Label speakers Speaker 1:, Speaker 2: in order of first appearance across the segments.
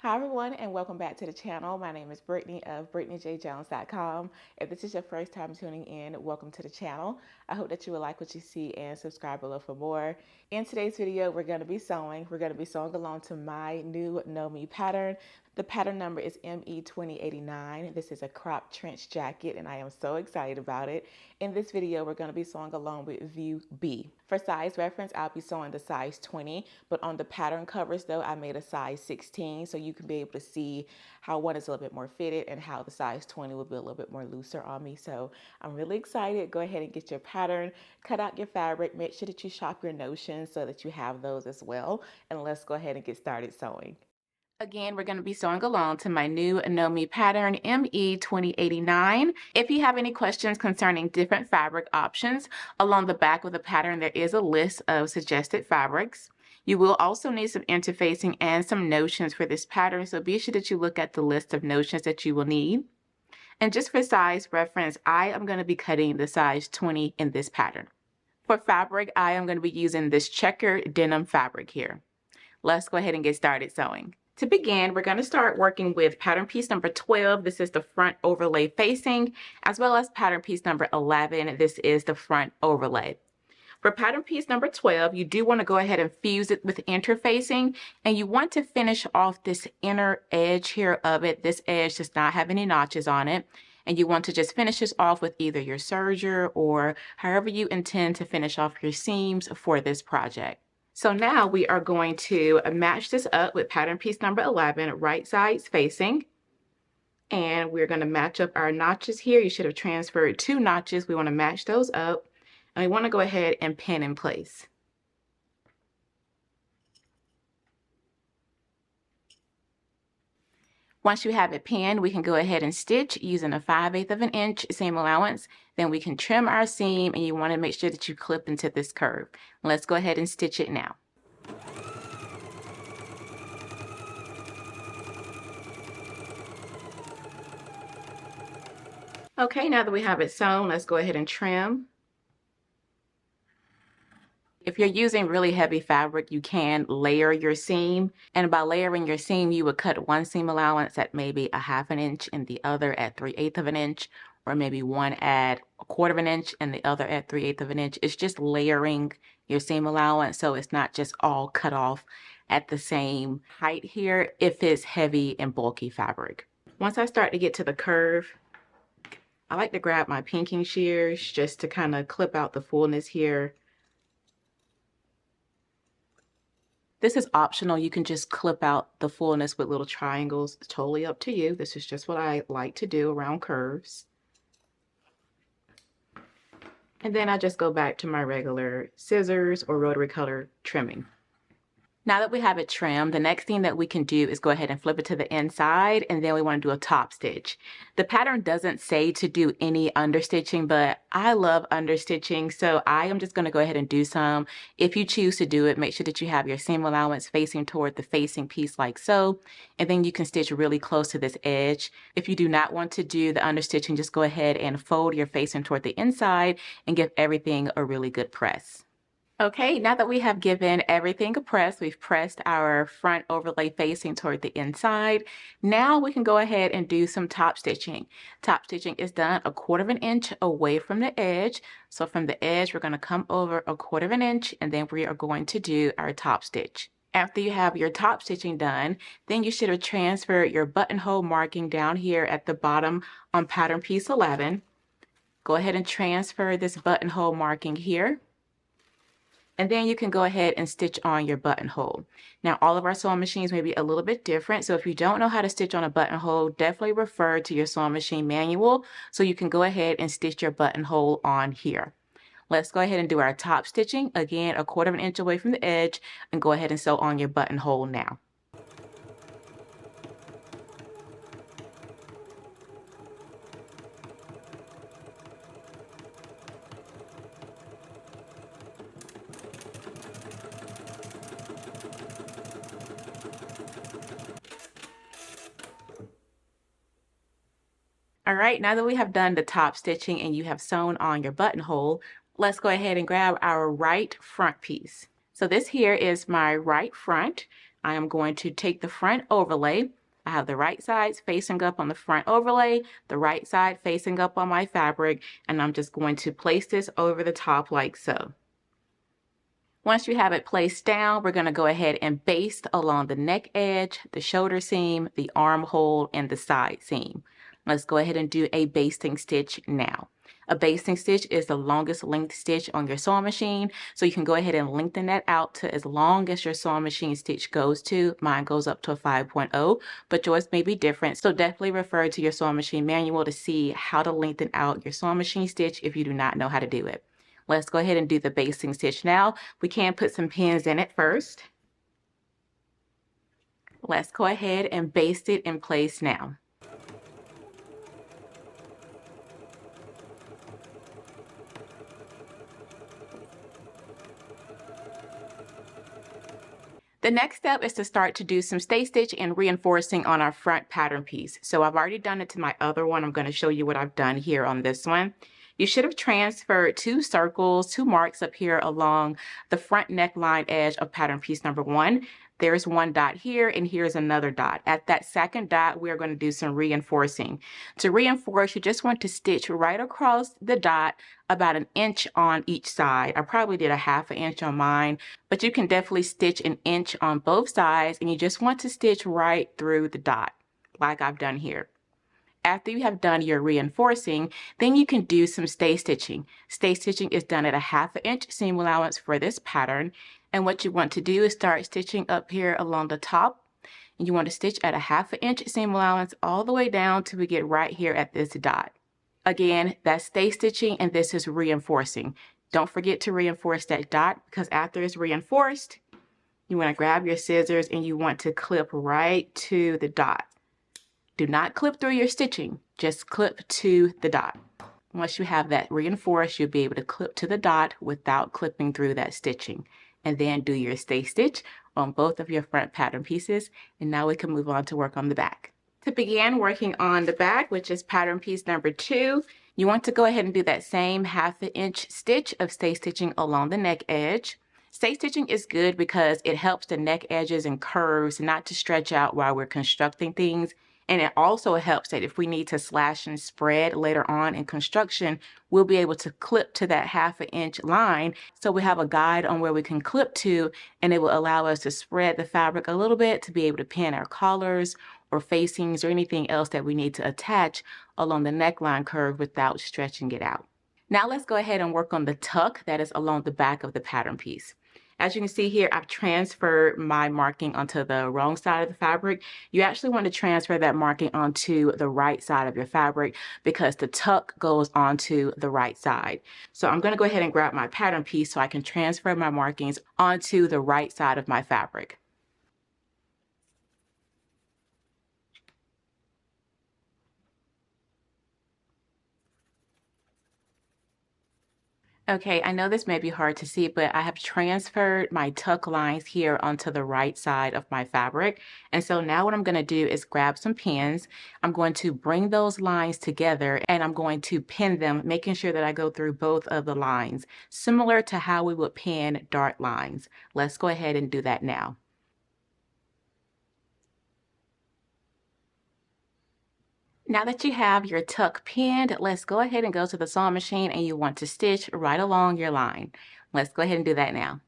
Speaker 1: Hi everyone, and welcome back to the channel. My name is Brittany of BrittanyJJones.com. If this is your first time tuning in, welcome to the channel. I hope that you will like what you see and subscribe below for more. In today's video, we're going to be sewing. We're going to be sewing along to my new Know Me pattern. The pattern number is ME2089. This is a crop trench jacket, and I am so excited about it. In this video, we're going to be sewing along with view B. For size reference, I'll be sewing the size 20, but on the pattern covers though, I made a size 16, so you can be able to see how one is a little bit more fitted and how the size 20 will be a little bit more looser on me. So I'm really excited. Go ahead and get your pattern, cut out your fabric, make sure that you shop your notions so that you have those as well. And let's go ahead and get started sewing. Again, we're going to be sewing along to my new Know Me pattern, ME2089. If you have any questions concerning different fabric options, along the back of the pattern, there is a list of suggested fabrics. You will also need some interfacing and some notions for this pattern, so be sure that you look at the list of notions that you will need. And just for size reference, I am going to be cutting the size 20 in this pattern. For fabric, I am going to be using this checker denim fabric here. Let's go ahead and get started sewing. To begin, we're going to start working with pattern piece number 12. This is the front overlay facing, as well as pattern piece number 11. This is the front overlay. For pattern piece number 12, you do want to go ahead and fuse it with interfacing, and you want to finish off this inner edge here of it. This edge does not have any notches on it, and you want to just finish this off with either your serger or however you intend to finish off your seams for this project. So now we are going to match this up with pattern piece number 11, right sides facing. And we're going to match up our notches here. You should have transferred 2 notches. We want to match those up. And we want to go ahead and pin in place. Once you have it pinned, we can go ahead and stitch using a 5/8 of an inch seam allowance. Then we can trim our seam, and you want to make sure that you clip into this curve. Let's go ahead and stitch it now. Okay, now that we have it sewn, let's go ahead and trim. If you're using really heavy fabric, you can layer your seam. And by layering your seam, you would cut one seam allowance at maybe a 1/2 inch and the other at 3/8 of an inch, or maybe one at 1/4 of an inch and the other at 3/8 of an inch. It's just layering your seam allowance, so it's not just all cut off at the same height here if it's heavy and bulky fabric. Once I start to get to the curve, I like to grab my pinking shears just to kind of clip out the fullness here. This is optional. You can just clip out the fullness with little triangles. It's totally up to you. This is just what I like to do around curves. And then I just go back to my regular scissors or rotary cutter trimming. Now that we have it trimmed, the next thing that we can do is go ahead and flip it to the inside, and then we want to do a top stitch. The pattern doesn't say to do any understitching, but I love understitching, so I am just going to go ahead and do some. If you choose to do it, make sure that you have your seam allowance facing toward the facing piece like so, and then you can stitch really close to this edge. If you do not want to do the understitching, just go ahead and fold your facing toward the inside and give everything a really good press. Okay, now that we have given everything a press, we've pressed our front overlay facing toward the inside. Now we can go ahead and do some top stitching. Top stitching is done a 1/4 of an inch away from the edge. So from the edge, we're going to come over a 1/4 of an inch, and then we are going to do our top stitch. After you have your top stitching done, then you should have transferred your buttonhole marking down here at the bottom on pattern piece 11. Go ahead and transfer this buttonhole marking here. And then you can go ahead and stitch on your buttonhole. Now, all of our sewing machines may be a little bit different. So if you don't know how to stitch on a buttonhole, definitely refer to your sewing machine manual so you can go ahead and stitch your buttonhole on here. Let's go ahead and do our top stitching. Again, a 1/4 of an inch away from the edge, and go ahead and sew on your buttonhole now. All right, now that we have done the top stitching and you have sewn on your buttonhole, let's go ahead and grab our right front piece. So this here is my right front. I am going to take the front overlay. I have the right sides facing up on the front overlay, the right side facing up on my fabric, and I'm just going to place this over the top like so. Once you have it placed down, we're going to go ahead and baste along the neck edge, the shoulder seam, the armhole, and the side seam. Let's go ahead and do a basting stitch now. A basting stitch is the longest length stitch on your sewing machine, so you can go ahead and lengthen that out to as long as your sewing machine stitch goes to. Mine goes up to a 5.0, but yours may be different, so definitely refer to your sewing machine manual to see how to lengthen out your sewing machine stitch if you do not know how to do it. Let's go ahead and do the basting stitch now. We can put some pins in it first. Let's go ahead and baste it in place now. The next step is to start to do some stay stitch and reinforcing on our front pattern piece. So I've already done it to my other one. I'm going to show you what I've done here on this one. You should have transferred 2 circles, 2 marks up here along the front neckline edge of pattern piece number 1. There's 1 dot here, and here's another dot. At that second dot, we're going to do some reinforcing. To reinforce, you just want to stitch right across the dot about 1 inch on each side. I probably did a 1/2 inch on mine, but you can definitely stitch 1 inch on both sides, and you just want to stitch right through the dot, like I've done here. After you have done your reinforcing, then you can do some stay stitching. Stay stitching is done at a 1/2 inch seam allowance for this pattern. And what you want to do is start stitching up here along the top. And you want to stitch at a 1/2 inch seam allowance all the way down till we get right here at this dot. Again, that's stay stitching, and this is reinforcing. Don't forget to reinforce that dot, because after it's reinforced, you want to grab your scissors and you want to clip right to the dot. Do not clip through your stitching, just clip to the dot. Once you have that reinforced, you'll be able to clip to the dot without clipping through that stitching. And then do your stay stitch on both of your front pattern pieces. And now we can move on to work on the back. To begin working on the back, which is pattern piece number 2, you want to go ahead and do that same 1/2 inch stitch of stay stitching along the neck edge. Stay stitching is good because it helps the neck edges and curves not to stretch out while we're constructing things. And it also helps that if we need to slash and spread later on in construction, we'll be able to clip to that 1/2 inch line. So we have a guide on where we can clip to, and it will allow us to spread the fabric a little bit to be able to pin our collars or facings or anything else that we need to attach along the neckline curve without stretching it out. Now let's go ahead and work on the tuck that is along the back of the pattern piece. As you can see here, I've transferred my marking onto the wrong side of the fabric. You actually want to transfer that marking onto the right side of your fabric because the tuck goes onto the right side. So I'm going to go ahead and grab my pattern piece so I can transfer my markings onto the right side of my fabric. Okay, I know this may be hard to see, but I have transferred my tuck lines here onto the right side of my fabric. And so now what I'm going to do is grab some pins. I'm going to bring those lines together and I'm going to pin them, making sure that I go through both of the lines, similar to how we would pin dart lines. Let's go ahead and do that now. Now that you have your tuck pinned, let's go ahead and go to the sewing machine, and you want to stitch right along your line. Let's go ahead and do that now.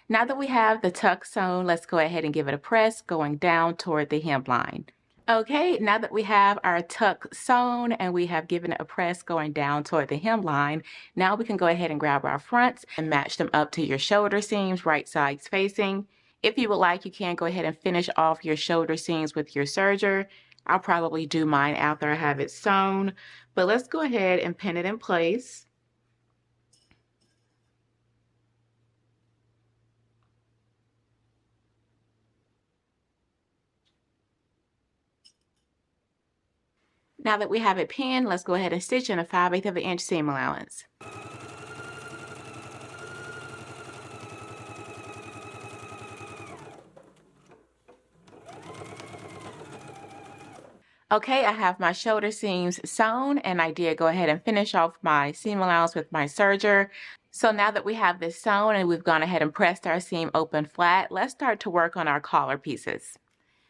Speaker 1: Now that we have the tuck sewn, let's go ahead and give it a press going down toward the hemline. Okay, now that we have our tuck sewn and we have given it a press going down toward the hemline, now we can go ahead and grab our fronts and match them up to your shoulder seams, right sides facing. If you would like, you can go ahead and finish off your shoulder seams with your serger. I'll probably do mine after I have it sewn, but let's go ahead and pin it in place. Now that we have it pinned, let's go ahead and stitch in a 5/8 inch seam allowance. Okay, I have my shoulder seams sewn, and I did go ahead and finish off my seam allowance with my serger. So now that we have this sewn and we've gone ahead and pressed our seam open flat, let's start to work on our collar pieces.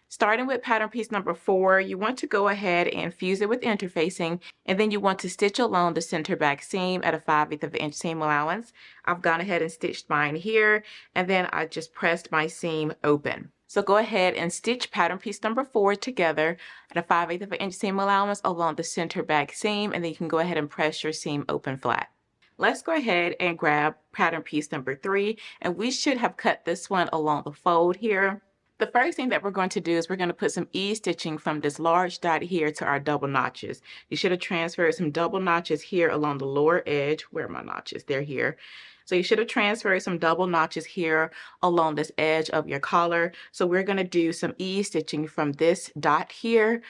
Speaker 1: Starting with pattern piece number 4, you want to go ahead and fuse it with interfacing, and then you want to stitch along the center back seam at a 5/8 of an inch seam allowance. I've gone ahead and stitched mine here, and then I just pressed my seam open. So go ahead and stitch pattern piece number 4 together at a 5/8 of an inch seam allowance along the center back seam, and then you can go ahead and press your seam open flat. Let's go ahead and grab pattern piece number 3, and we should have cut this one along the fold here. The first thing that we're going to do is we're going to put some ease stitching from this large dot here to our double notches. You should have transferred some double notches here along the lower edge. Where are my notches? They're here. So you should have transferred some double notches here along this edge of your collar. So we're going to do some ease stitching from this dot here,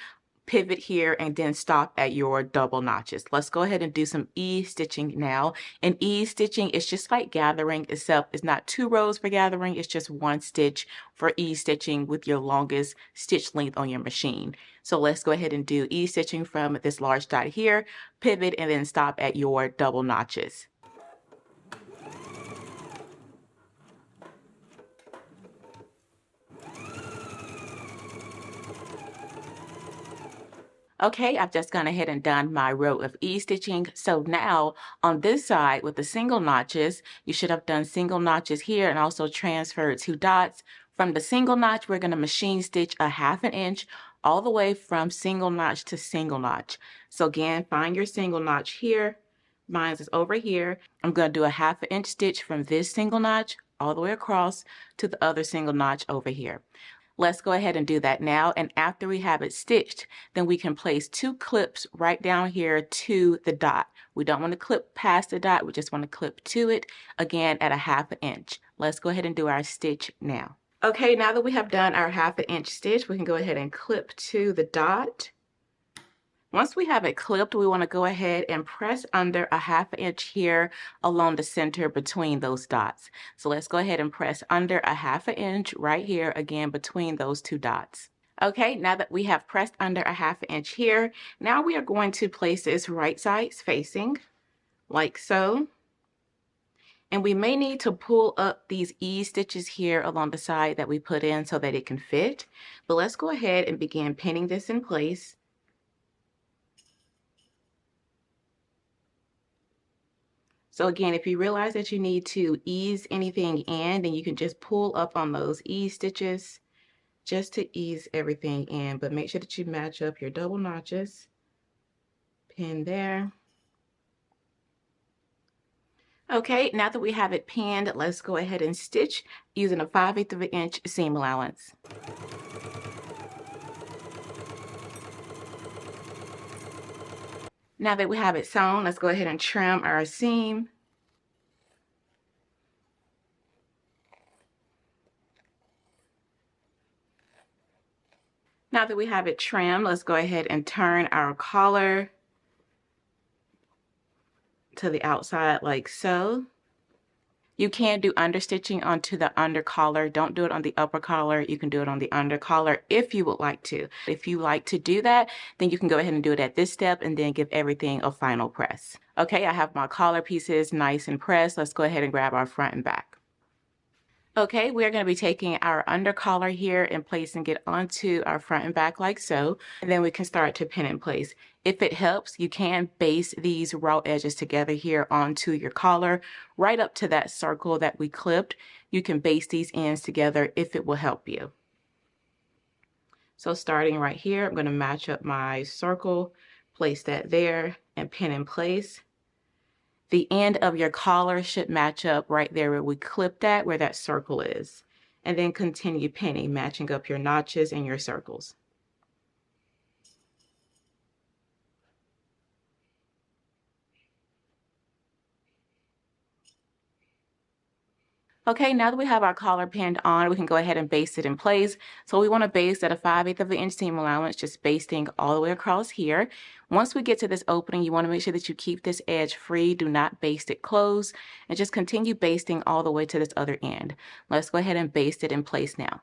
Speaker 1: pivot here, and then stop at your double notches. Let's go ahead and do some ease stitching now. And ease stitching is just like gathering, except it's not 2 rows for gathering, it's just 1 stitch for ease stitching with your longest stitch length on your machine. So let's go ahead and do ease stitching from this large dot here, pivot, and then stop at your double notches. Okay, I've just gone ahead and done my row of ease stitching. So now on this side with the single notches, you should have done single notches here and also transferred 2 dots. From the single notch, we're going to machine stitch a 1/2 inch all the way from single notch to single notch. So again, find your single notch here. Mine is over here. I'm going to do a 1/2 inch stitch from this single notch all the way across to the other single notch over here. Let's go ahead and do that now, and after we have it stitched, then we can place 2 clips right down here to the dot. We don't want to clip past the dot, we just want to clip to it, again at a 1/2 inch. Let's go ahead and do our stitch now. Okay, now that we have done our 1/2 inch stitch, we can go ahead and clip to the dot. Once we have it clipped, we want to go ahead and press under a 1/2 inch here along the center between those dots. So let's go ahead and press under a 1/2 inch right here again between those 2 dots. Okay, now that we have pressed under a 1/2 inch here, now we are going to place this right sides facing like so. And we may need to pull up these ease stitches here along the side that we put in so that it can fit. But let's go ahead and begin pinning this in place. So again, if you realize that you need to ease anything in, then you can just pull up on those ease stitches just to ease everything in. But make sure that you match up your double notches. Pin there. Okay, now that we have it pinned, let's go ahead and stitch using a 5/8 of an inch seam allowance. Now that we have it sewn, let's go ahead and trim our seam. Now that we have it trimmed, let's go ahead and turn our collar to the outside like so. You can do understitching onto the under collar. Don't do it on the upper collar. You can do it on the under collar if you would like to. If you like to do that, then you can go ahead and do it at this step and then give everything a final press. Okay, I have my collar pieces nice and pressed. Let's go ahead and grab our front and back. Okay, we're going to be taking our under collar here and placing it onto our front and back like so, and then we can start to pin in place. If it helps, you can baste these raw edges together here onto your collar, right up to that circle that we clipped. You can baste these ends together if it will help you. So starting right here, I'm going to match up my circle, place that there, and pin in place. The end of your collar should match up right there where we clipped at, where that circle is. And then continue pinning, matching up your notches and your circles. Okay, now that we have our collar pinned on, we can go ahead and baste it in place. So we want to baste at a 5/8 of an inch seam allowance, just basting all the way across here. Once we get to this opening, you want to make sure that you keep this edge free. Do not baste it closed, and just continue basting all the way to this other end. Let's go ahead and baste it in place now.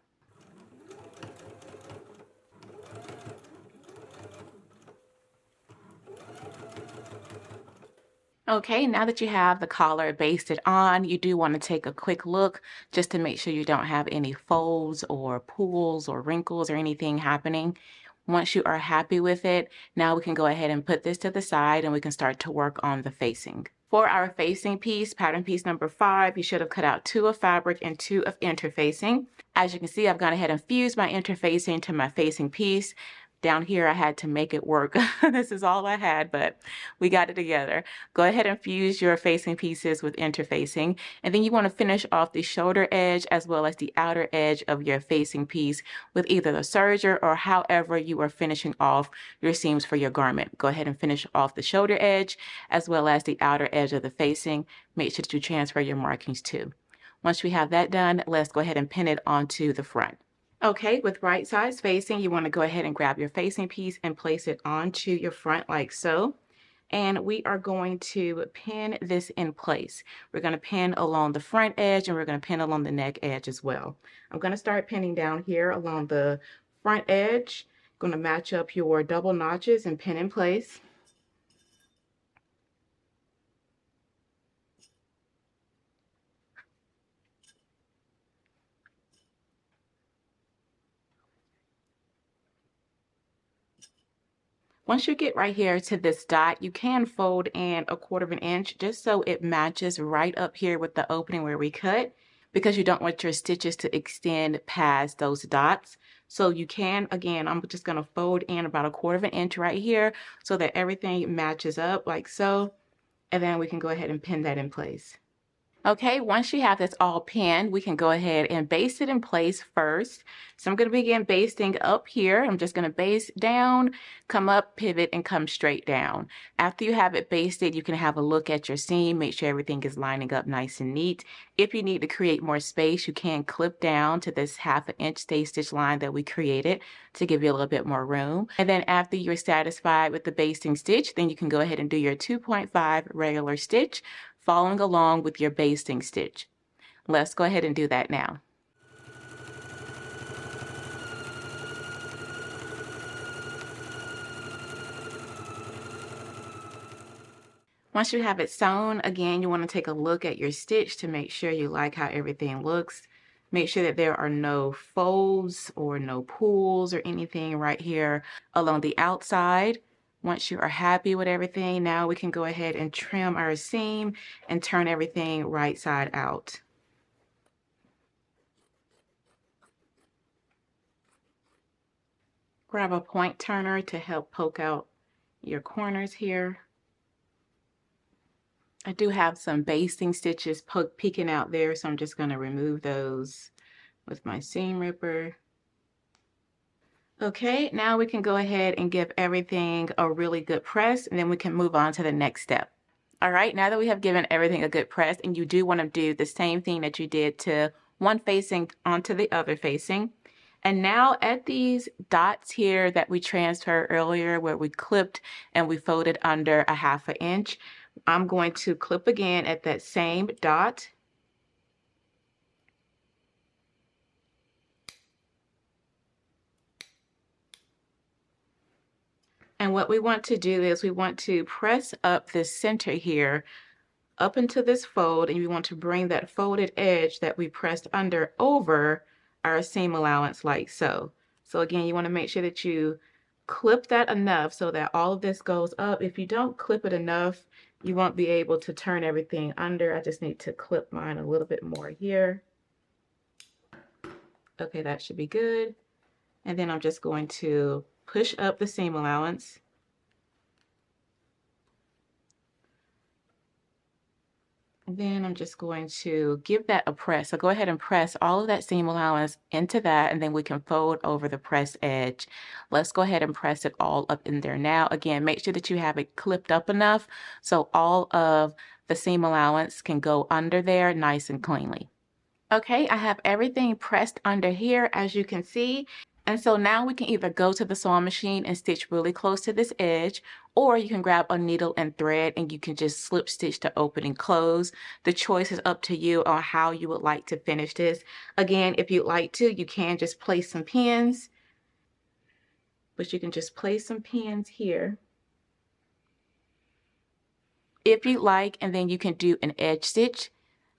Speaker 1: Okay, now that you have the collar basted on, you do want to take a quick look just to make sure you don't have any folds or pools or wrinkles or anything happening. Once you are happy with it, now we can go ahead and put this to the side and we can start to work on the facing. For our facing piece, pattern piece number 5, you should have cut out 2 of fabric and 2 of interfacing. As you can see, I've gone ahead and fused my interfacing to my facing piece. Down here, I had to make it work. This is all I had, but we got it together. Go ahead and fuse your facing pieces with interfacing, and then you want to finish off the shoulder edge as well as the outer edge of your facing piece with either the serger or however you are finishing off your seams for your garment. Go ahead and finish off the shoulder edge as well as the outer edge of the facing. Make sure that you transfer your markings too. Once we have that done, let's go ahead and pin it onto the front. Okay, with right sides facing, you want to go ahead and grab your facing piece and place it onto your front like so. And we are going to pin this in place. We're going to pin along the front edge and we're going to pin along the neck edge as well. I'm going to start pinning down here along the front edge. Going to match up your double notches and pin in place. Once you get right here to this dot, you can fold in 1/4 of an inch just so it matches right up here with the opening where we cut, because you don't want your stitches to extend past those dots. So you can, again, I'm just going to fold in about 1/4 of an inch right here so that everything matches up like so, and then we can go ahead and pin that in place. Okay, once you have this all pinned, we can go ahead and baste it in place first. So I'm going to begin basting up here. I'm just going to baste down, come up, pivot, and come straight down. After you have it basted, you can have a look at your seam, make sure everything is lining up nice and neat. If you need to create more space, you can clip down to this 1/2 inch stay stitch line that we created to give you a little bit more room. And then after you're satisfied with the basting stitch, then you can go ahead and do your 2.5 regular stitch, following along with your basting stitch. Let's go ahead and do that now. Once you have it sewn, again, you want to take a look at your stitch to make sure you like how everything looks. Make sure that there are no folds or no pools or anything right here along the outside. Once you are happy with everything, now we can go ahead and trim our seam and turn everything right side out. Grab a point turner to help poke out your corners here. I do have some basting stitches peeking out there, so I'm just going to remove those with my seam ripper. Okay, now we can go ahead and give everything a really good press, and then we can move on to the next step. All right, now that we have given everything a good press, and you do want to do the same thing that you did to one facing onto the other facing. And now at these dots here that we transferred earlier where we clipped and we folded under 1/2 inch, I'm going to clip again at that same dot. And what we want to do is we want to press up this center here up into this fold, and we want to bring that folded edge that we pressed under over our seam allowance like so. So again, you want to make sure that you clip that enough so that all of this goes up. If you don't clip it enough, you won't be able to turn everything under. I just need to clip mine a little bit more here. Okay, that should be good. And then I'm just going to push up the seam allowance. And then I'm just going to give that a press. So go ahead and press all of that seam allowance into that, and then we can fold over the press edge. Let's go ahead and press it all up in there now. Again, make sure that you have it clipped up enough so all of the seam allowance can go under there nice and cleanly. Okay, I have everything pressed under here, as you can see. And so now we can either go to the sewing machine and stitch really close to this edge, or you can grab a needle and thread and you can just slip stitch to open and close. The choice is up to you on how you would like to finish this. Again, if you'd like to, you can just place some pins, but you can just place some pins here. if you like, and then you can do an edge stitch.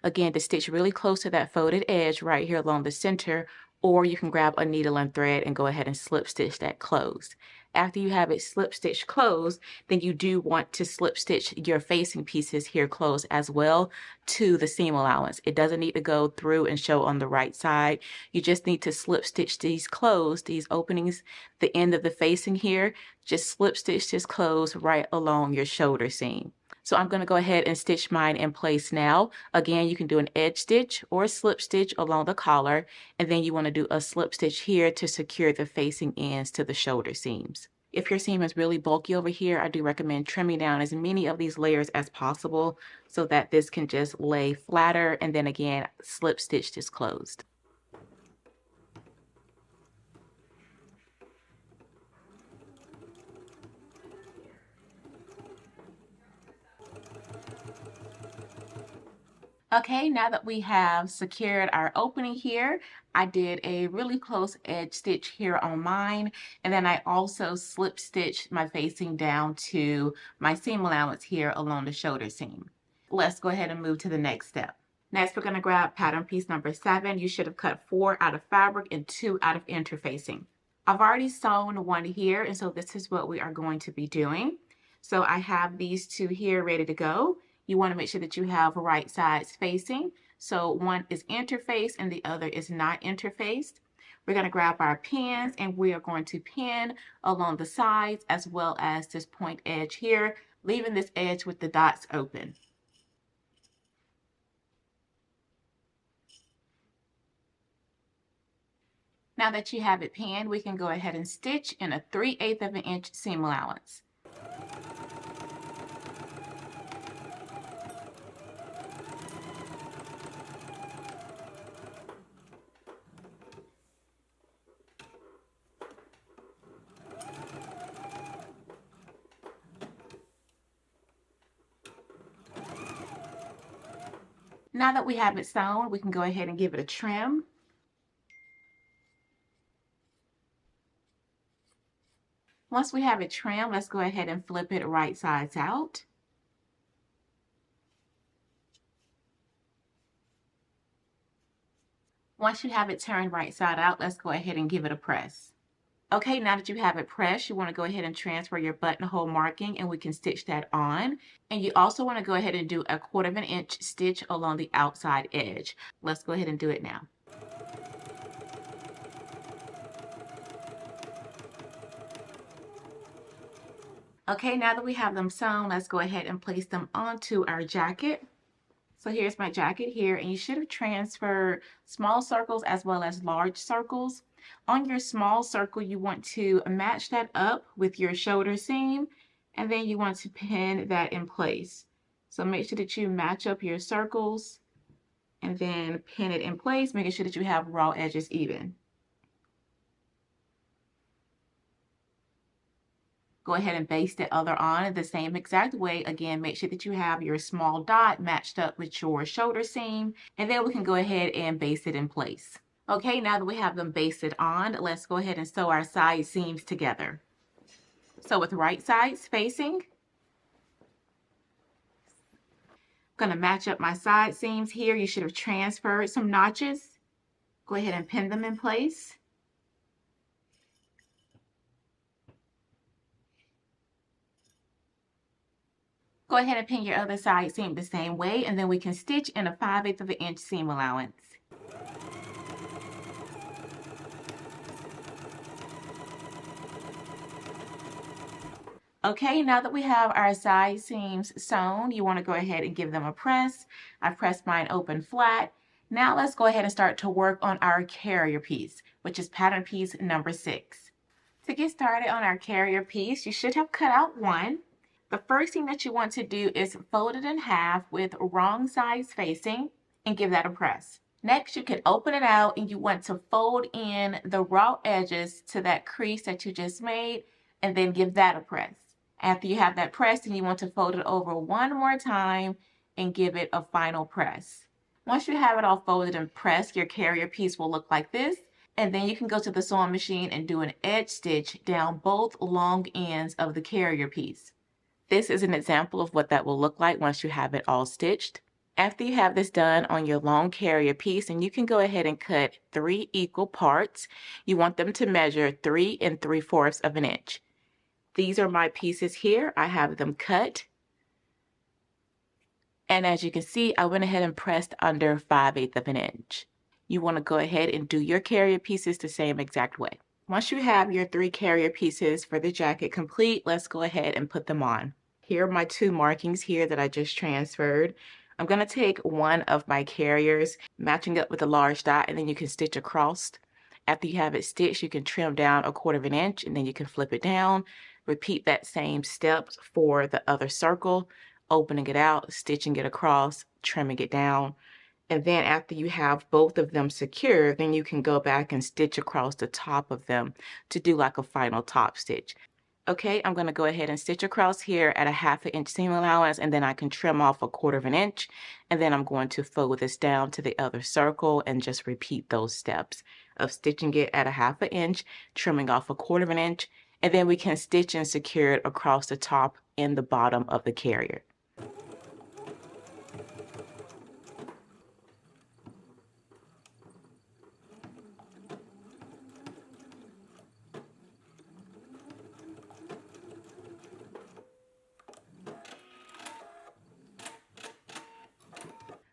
Speaker 1: Again, to stitch really close to that folded edge right here along the center, or you can grab a needle and thread and go ahead and slip stitch that closed. After you have it slip stitched closed, then you do want to slip stitch your facing pieces here closed as well to the seam allowance. It doesn't need to go through and show on the right side. You just need to slip stitch these closed, these openings, the end of the facing here, just slip stitch this closed right along your shoulder seam. So I'm going to go ahead and stitch mine in place now. Again, you can do an edge stitch or a slip stitch along the collar, and then you want to do a slip stitch here to secure the facing ends to the shoulder seams. If your seam is really bulky over here, I do recommend trimming down as many of these layers as possible so that this can just lay flatter, and then again, slip stitch this closed. Okay, now that we have secured our opening here, I did a really close edge stitch here on mine, and then I also slip stitched my facing down to my seam allowance here along the shoulder seam. Let's go ahead and move to the next step. Next, we're going to grab pattern piece number 7. You should have cut 4 out of fabric and 2 out of interfacing. I've already sewn one here, and so this is what we are going to be doing. So I have these 2 here ready to go. You want to make sure that you have right sides facing. So one is interfaced and the other is not interfaced. We're going to grab our pins and we are going to pin along the sides as well as this point edge here, leaving this edge with the dots open. Now that you have it pinned, we can go ahead and stitch in a 3/8 of an inch seam allowance. Now that we have it sewn, we can go ahead and give it a trim. Once we have it trimmed, let's go ahead and flip it right sides out. Once you have it turned right side out, let's go ahead and give it a press. Okay, now that you have it pressed, you want to go ahead and transfer your buttonhole marking and we can stitch that on. And you also want to go ahead and do a 1/4 of an inch stitch along the outside edge. Let's go ahead and do it now. Okay, now that we have them sewn, let's go ahead and place them onto our jacket. So here's my jacket here, and you should have transferred small circles as well as large circles. On your small circle, you want to match that up with your shoulder seam, and then you want to pin that in place. So make sure that you match up your circles and then pin it in place, making sure that you have raw edges even. Go ahead and baste the other on the same exact way. Again, make sure that you have your small dot matched up with your shoulder seam, and then we can go ahead and baste it in place. Okay, now that we have them basted on, let's go ahead and sew our side seams together. So with right sides facing, I'm going to match up my side seams here. You should have transferred some notches. Go ahead and pin them in place. Go ahead and pin your other side seam the same way, and then we can stitch in a 5/8 of an inch seam allowance. Okay, now that we have our side seams sewn, you want to go ahead and give them a press. I've pressed mine open flat. Now let's go ahead and start to work on our carrier piece, which is pattern piece number 6. To get started on our carrier piece, you should have cut out one. The first thing that you want to do is fold it in half with wrong sides facing and give that a press. Next, you can open it out and you want to fold in the raw edges to that crease that you just made and then give that a press. After you have that pressed, then you want to fold it over one more time and give it a final press. Once you have it all folded and pressed, your carrier piece will look like this. And then you can go to the sewing machine and do an edge stitch down both long ends of the carrier piece. This is an example of what that will look like once you have it all stitched. After you have this done on your long carrier piece, and you can go ahead and cut 3 equal parts. You want them to measure 3 3/4 of an inch. These are my pieces here. I have them cut. And as you can see, I went ahead and pressed under 5/8 of an inch. You want to go ahead and do your carrier pieces the same exact way. Once you have your 3 carrier pieces for the jacket complete, let's go ahead and put them on. Here are my 2 markings here that I just transferred. I'm going to take one of my carriers, matching up with a large dot, and then you can stitch across. After you have it stitched, you can trim down 1/4 of an inch, and then you can flip it down. Repeat that same steps for the other circle, opening it out, stitching it across, trimming it down. And then after you have both of them secure, then you can go back and stitch across the top of them to do like a final top stitch. Okay, I'm going to go ahead and stitch across here at a 1/2 inch seam allowance, and then I can trim off 1/4 of an inch, and then I'm going to fold this down to the other circle and just repeat those steps of stitching it at a 1/2 inch, trimming off 1/4 of an inch, and then we can stitch and secure it across the top and the bottom of the carrier.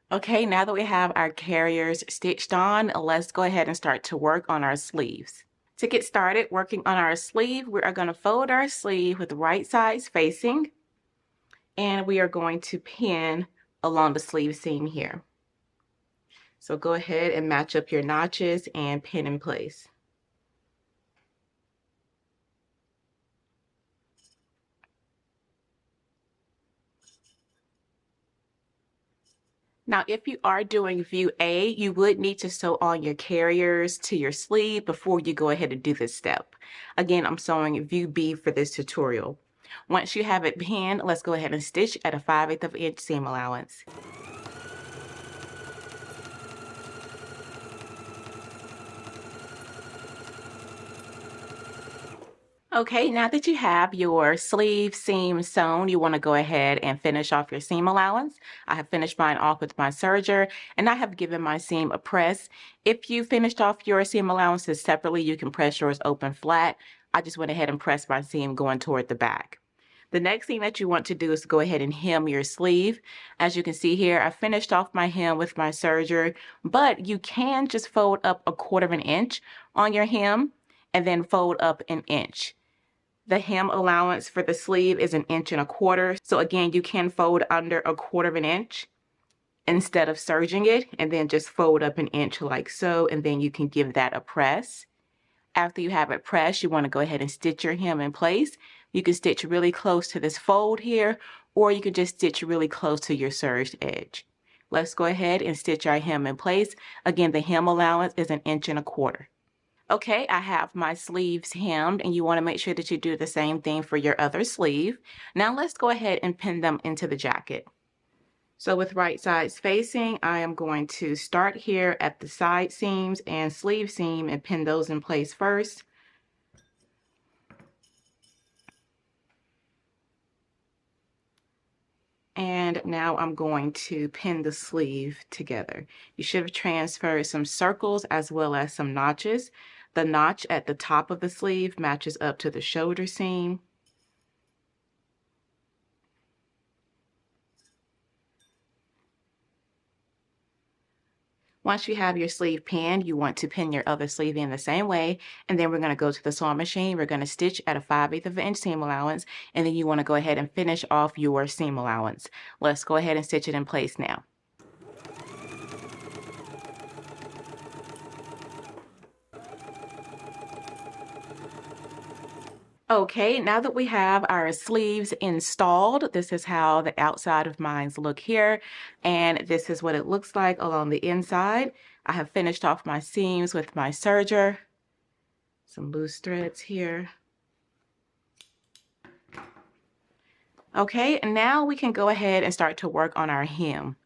Speaker 1: Okay, now that we have our carriers stitched on, let's go ahead and start to work on our sleeves. To get started working on our sleeve, we are going to fold our sleeve with right sides facing, and we are going to pin along the sleeve seam here. So go ahead and match up your notches and pin in place. Now, if you are doing view A, you would need to sew on your carriers to your sleeve before you go ahead and do this step. Again, I'm sewing view B for this tutorial. Once you have it pinned, let's go ahead and stitch at a 5/8 of an inch seam allowance. Okay, now that you have your sleeve seam sewn, you want to go ahead and finish off your seam allowance. I have finished mine off with my serger, and I have given my seam a press. If you finished off your seam allowances separately, you can press yours open flat. I just went ahead and pressed my seam going toward the back. The next thing that you want to do is go ahead and hem your sleeve. As you can see here, I finished off my hem with my serger, but you can just fold up 1/4 of an inch on your hem and then fold up an inch. The hem allowance for the sleeve is 1.25 inches. So again, you can fold under 1/4 of an inch instead of serging it, and then just fold up an inch like so, and then you can give that a press. After you have it pressed, you want to go ahead and stitch your hem in place. You can stitch really close to this fold here, or you can just stitch really close to your serged edge. Let's go ahead and stitch our hem in place. Again, the hem allowance is 1.25 inches. Okay, I have my sleeves hemmed, and you want to make sure that you do the same thing for your other sleeve. Now let's go ahead and pin them into the jacket. So with right sides facing, I am going to start here at the side seams and sleeve seam and pin those in place first. And now I'm going to pin the sleeve together. You should have transferred some circles as well as some notches. The notch at the top of the sleeve matches up to the shoulder seam. Once you have your sleeve pinned, you want to pin your other sleeve in the same way, and then we're going to go to the sewing machine. We're going to stitch at a 5/8 of an inch seam allowance, and then you want to go ahead and finish off your seam allowance. Let's go ahead and stitch it in place now. Okay, now that we have our sleeves installed, this is how the outside of mine look here, and this is what it looks like along the inside. I have finished off my seams with my serger. Some loose threads here. Okay, and now we can go ahead and start to work on our hem.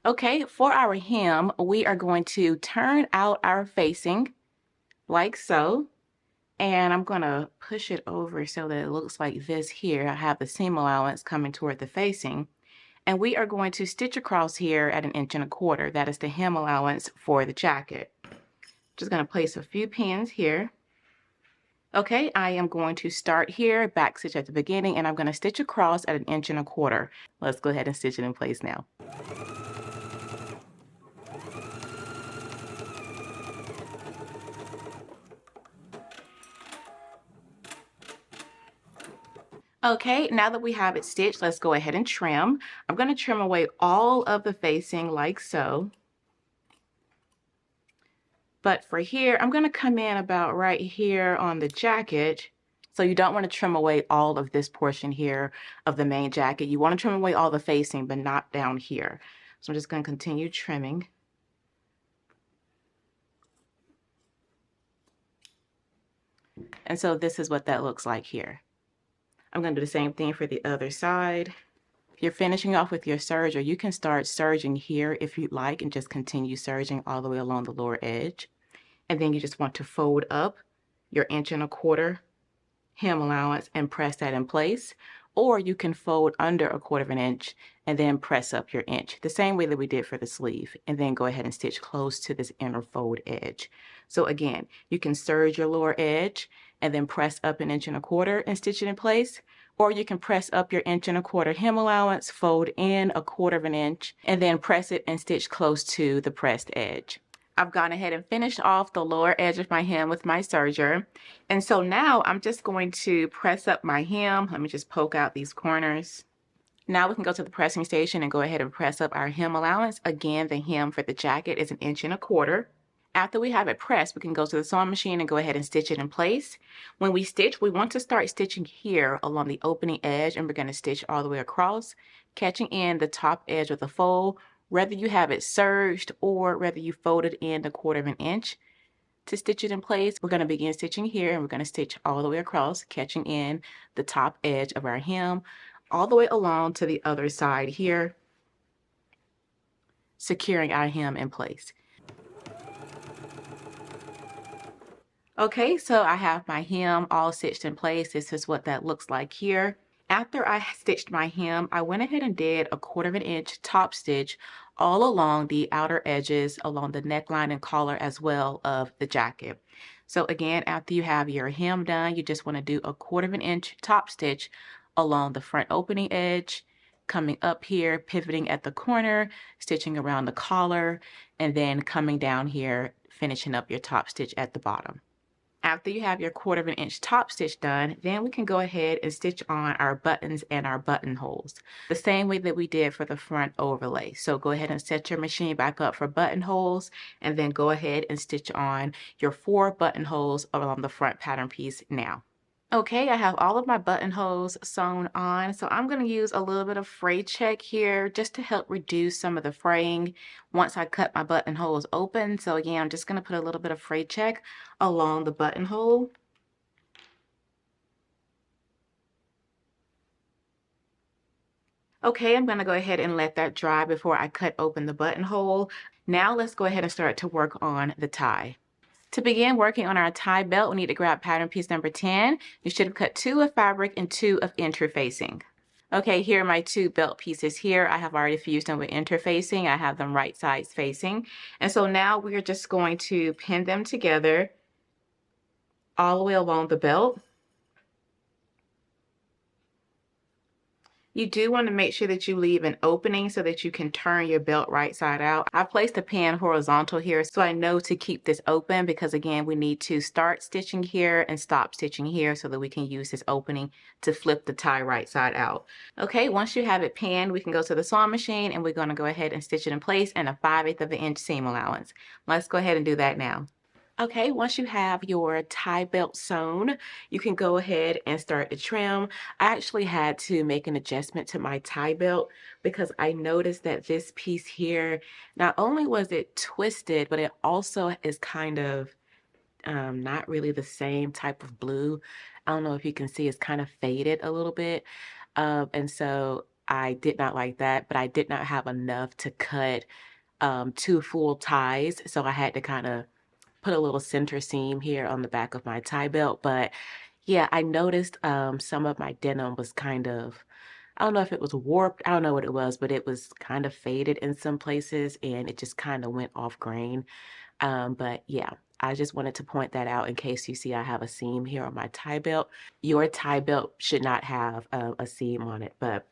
Speaker 1: Okay, for our hem, we are going to turn out our facing like so. And I'm going to push it over so that it looks like this here. I have the seam allowance coming toward the facing. And we are going to stitch across here at 1.25 inches. That is the hem allowance for the jacket. Just going to place a few pins here. Okay, I am going to start here, back stitch at the beginning, and I'm going to stitch across at 1.25 inches. Let's go ahead and stitch it in place now. Okay, now that we have it stitched, let's go ahead and trim. I'm going to trim away all of the facing like so. But for here, I'm going to come in about right here on the jacket. So you don't want to trim away all of this portion here of the main jacket. You want to trim away all the facing, but not down here. So I'm just going to continue trimming. And so this is what that looks like here. I'm going to do the same thing for the other side. If you're finishing off with your serger, you can start serging here if you'd like and just continue serging all the way along the lower edge. And then you just want to fold up your 1.25 inch hem allowance and press that in place. Or you can fold under 1/4 inch and then press up your inch, the same way that we did for the sleeve, and then go ahead and stitch close to this inner fold edge. So again, you can serge your lower edge and then press up 1.25 inches and stitch it in place, or you can press up your 1.25 inch hem allowance, fold in 1/4 inch, and then press it and stitch close to the pressed edge. I've gone ahead and finished off the lower edge of my hem with my serger. And so now I'm just going to press up my hem. Let me just poke out these corners. Now we can go to the pressing station and go ahead and press up our hem allowance. Again, the hem for the jacket is 1.25 inches. After we have it pressed, we can go to the sewing machine and go ahead and stitch it in place. When we stitch, we want to start stitching here along the opening edge, and we're going to stitch all the way across, catching in the top edge of the fold, whether you have it serged or whether you folded in 1/4 inch. To stitch it in place, we're going to begin stitching here, and we're going to stitch all the way across, catching in the top edge of our hem, all the way along to the other side here, securing our hem in place. Okay, so I have my hem all stitched in place. This is what that looks like here. After I stitched my hem, I went ahead and did 1/4 inch top stitch all along the outer edges, along the neckline and collar as well of the jacket. So again, after you have your hem done, you just want to do 1/4 inch top stitch along the front opening edge, coming up here, pivoting at the corner, stitching around the collar, and then coming down here, finishing up your top stitch at the bottom. After you have your 1/4 inch top stitch done, then we can go ahead and stitch on our buttons and our buttonholes, the same way that we did for the front overlay. So go ahead and set your machine back up for buttonholes, and then go ahead and stitch on your 4 buttonholes along the front pattern piece now. Okay, I have all of my buttonholes sewn on, so I'm going to use a little bit of fray check here just to help reduce some of the fraying once I cut my buttonholes open. So again, I'm just going to put a little bit of fray check along the buttonhole. Okay, I'm going to go ahead and let that dry before I cut open the buttonhole. Now let's go ahead and start to work on the tie. To begin working on our tie belt, we need to grab pattern piece number 10. You should have cut 2 of fabric and 2 of interfacing. Okay, here are my 2 belt pieces here. I have already fused them with interfacing. I have them right sides facing. And so now we're just going to pin them together all the way along the belt. You do want to make sure that you leave an opening so that you can turn your belt right side out. I placed the pin horizontal here so I know to keep this open, because again, we need to start stitching here and stop stitching here so that we can use this opening to flip the tie right side out. Okay, once you have it pinned, we can go to the sewing machine and we're going to go ahead and stitch it in place in a 5/8 of an inch seam allowance. Let's go ahead and do that now. Okay, once you have your tie belt sewn, you can go ahead and start to trim. I actually had to make an adjustment to my tie belt because I noticed that this piece here, not only was it twisted, but it also is kind of not really the same type of blue. I don't know if you can see, it's kind of faded a little bit. And so I did not like that, but I did not have enough to cut 2 full ties. So I had to kind of put a little center seam here on the back of my tie belt. But yeah, I noticed some of my denim was kind of, I don't know if it was warped, I don't know what it was, but it was kind of faded in some places and it just kind of went off grain. But yeah, I just wanted to point that out in case you see I have a seam here on my tie belt. Your tie belt should not have a seam on it, but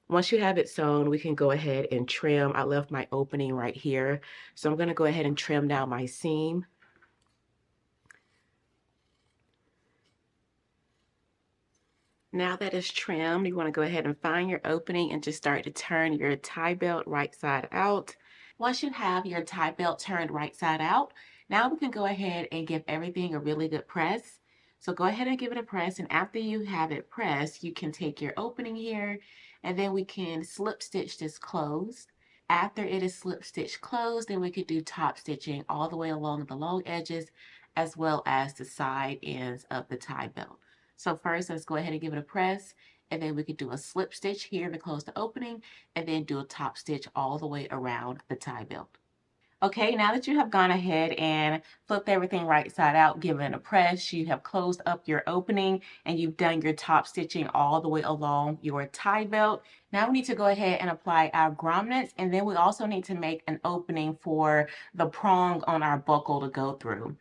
Speaker 1: once you have it sewn, we can go ahead and trim. I left my opening right here, so I'm going to go ahead and trim down my seam. Now that it's trimmed, you want to go ahead and find your opening and just start to turn your tie belt right side out. Once you have your tie belt turned right side out, now we can go ahead and give everything a really good press. So go ahead and give it a press, and after you have it pressed, you can take your opening here, and then we can slip stitch this closed. After it is slip stitch closed, then we could do top stitching all the way along the long edges as well as the side ends of the tie belt. So first, let's go ahead and give it a press, and then we could do a slip stitch here to close the opening, and then do a top stitch all the way around the tie belt. Okay, now that you have gone ahead and flipped everything right side out, given it a press, you have closed up your opening, and you've done your top stitching all the way along your tie belt. Now we need to go ahead and apply our grommets, and then we also need to make an opening for the prong on our buckle to go through.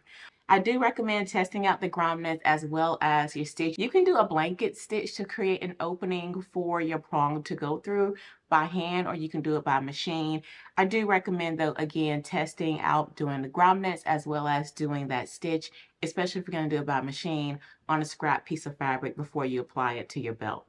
Speaker 1: I do recommend testing out the grommets as well as your stitch. You can do a blanket stitch to create an opening for your prong to go through by hand, or you can do it by machine. I do recommend, though, again, testing out doing the grommets as well as doing that stitch, especially if you're going to do it by machine on a scrap piece of fabric before you apply it to your belt.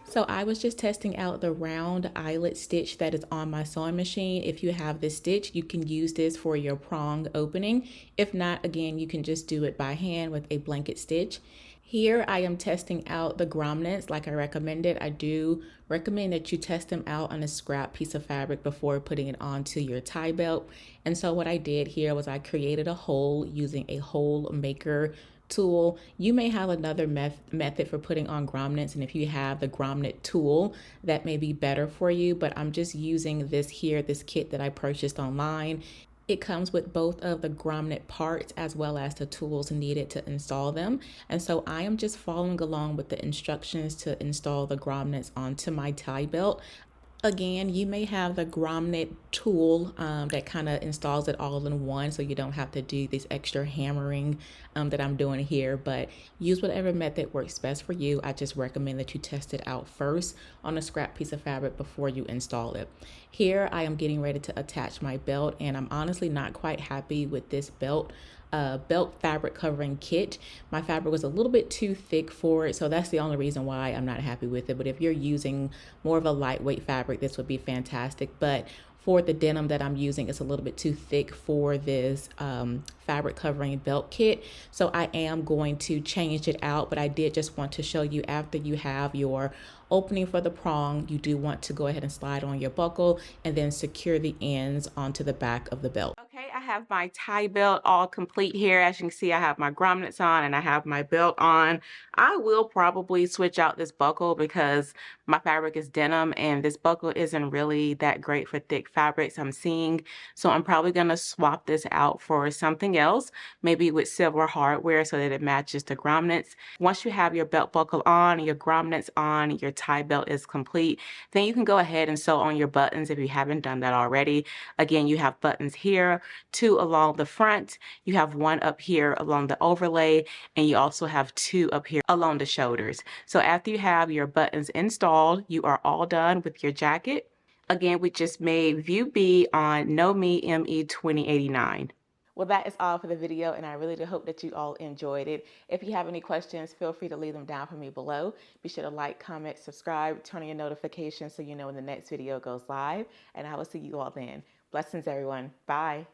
Speaker 1: So I was just testing out the round eyelet stitch that is on my sewing machine. If you have this stitch, you can use this for your prong opening. If not, again, you can just do it by hand with a blanket stitch. Here I am testing out the grommets like I recommended. I do recommend that you test them out on a scrap piece of fabric before putting it onto your tie belt. And so what I did here was I created a hole using a hole maker tool. You may have another method for putting on grommets, and if you have the grommet tool, that may be better for you, but I'm just using this here, this kit that I purchased online. It comes with both of the grommet parts as well as the tools needed to install them. And so I am just following along with the instructions to install the grommets onto my tie belt. Again, you may have the grommet tool that kind of installs it all in one, so you don't have to do this extra hammering that I'm doing here, but use whatever method works best for you. I just recommend that you test it out first on a scrap piece of fabric before you install it. Here I am getting ready to attach my belt, and I'm honestly not quite happy with this belt fabric covering kit. My fabric was a little bit too thick for it, so that's the only reason why I'm not happy with it. But if you're using more of a lightweight fabric, this would be fantastic. But for the denim that I'm using, it's a little bit too thick for this fabric covering belt kit. So I am going to change it out, but I did just want to show you after you have your opening for the prong, you do want to go ahead and slide on your buckle and then secure the ends onto the back of the belt. Okay, I have my tie belt all complete here. As you can see, I have my grommets on and I have my belt on. I will probably switch out this buckle because my fabric is denim and this buckle isn't really that great for thick fabrics I'm seeing. So I'm probably going to swap this out for something else, maybe with silver hardware so that it matches the grommets. Once you have your belt buckle on, your grommets on, your tie belt is complete, then you can go ahead and sew on your buttons if you haven't done that already. Again, you have buttons here, 2 along the front, you have 1 up here along the overlay, and you also have 2 up here along the shoulders. So after you have your buttons installed, you are all done with your jacket. Again, we just made view B on Know Me ME2089. Well, that is all for the video, and I really do hope that you all enjoyed it. If you have any questions, feel free to leave them down for me below. Be sure to like, comment, subscribe, turn on your notifications so you know when the next video goes live, and I will see you all then. Blessings, everyone. Bye.